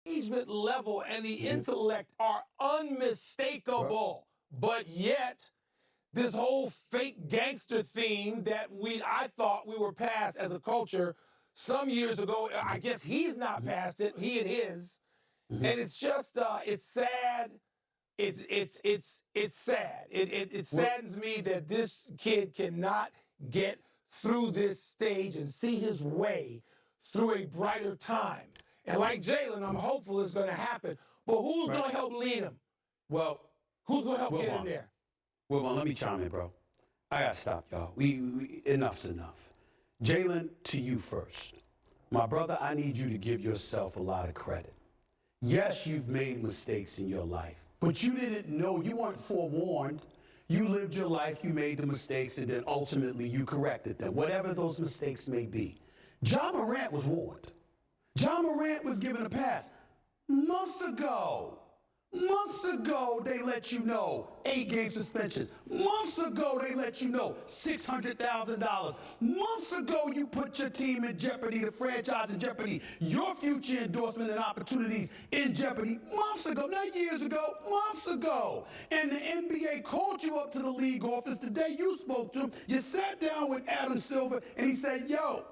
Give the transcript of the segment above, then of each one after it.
engagement level and the intellect are unmistakable, but yet this whole fake gangster theme that I thought we were past as a culture some years ago, I guess he's not past it, he and his, and it's just it's sad. It's sad. It saddens me that this kid cannot get through this stage and see his way through a brighter time. And like Jalen, I'm hopeful it's going to happen. But who's going to help lead him? Well, Who's going to help get him there? Well, let me chime in, bro. I got to stop, y'all. Enough's enough. Jalen, to you first. My brother, I need you to give yourself a lot of credit. Yes, you've made mistakes in your life, but you didn't know, you weren't forewarned. You lived your life, you made the mistakes, and then ultimately you corrected them, whatever those mistakes may be. Ja Morant was warned. Ja Morant was given a pass months ago. Months ago, they let you know 8-game suspensions. Months ago, they let you know $600,000. Months ago, you put your team in jeopardy, the franchise in jeopardy, your future endorsement and opportunities in jeopardy. Months ago, not years ago, months ago. And the NBA called you up to the league office the day you spoke to him. You sat down with Adam Silver, and he said, yo,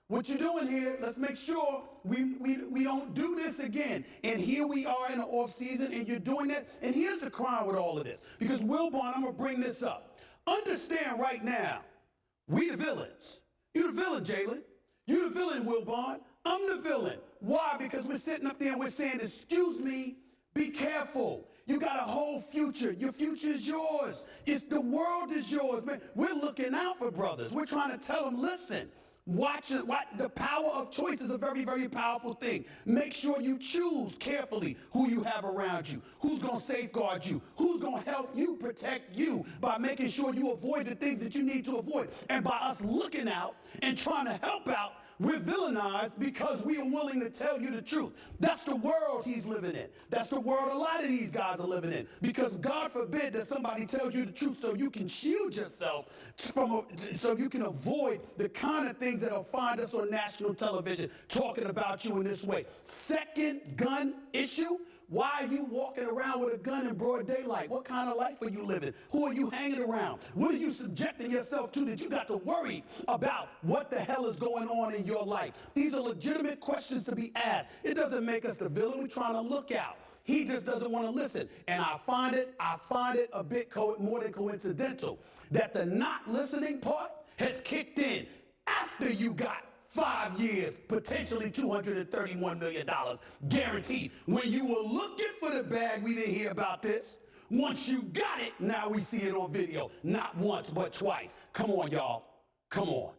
what you doing here, let's make sure we don't do this again. And here we are in the off season, and you're doing that. And here's the crime with all of this. Because Wilbon, I'm going to bring this up. Understand right now, we the villains. You the villain, Jalen. You the villain, Wilbon. I'm the villain. Why? Because we're sitting up there and we're saying, excuse me, be careful. You got a whole future. Your future is yours. The world is yours, man. We're looking out for brothers. We're trying to tell them, listen, watch it. The power of choice is a very, very powerful thing. Make sure you choose carefully who you have around you, who's going to safeguard you, who's going to help you protect you by making sure you avoid the things that you need to avoid. And by us looking out and trying to help out, we're villainized because we are willing to tell you the truth. That's the world he's living in. That's the world a lot of these guys are living in. Because God forbid that somebody tells you the truth so you can shield yourself so you can avoid the kind of things that'll find us on national television talking about you in this way. Second gun issue. Why are you walking around with a gun in broad daylight? What kind of life are you living? Who are you hanging around? What are you subjecting yourself to that you got to worry about what the hell is going on in your life? These are legitimate questions to be asked. It doesn't make us the villain. We're trying to look out. He just doesn't want to listen. And I find it a bit more than coincidental that the not listening part has kicked in after you got 5 years, potentially $231 million guaranteed. When you were looking for the bag, we didn't hear about this. Once you got it, now we see it on video. Not once, but twice. Come on, y'all. Come on.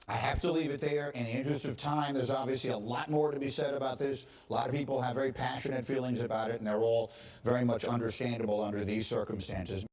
I have to leave it there. In the interest of time, there's obviously a lot more to be said about this. A lot of people have very passionate feelings about it, and they're all very much understandable under these circumstances.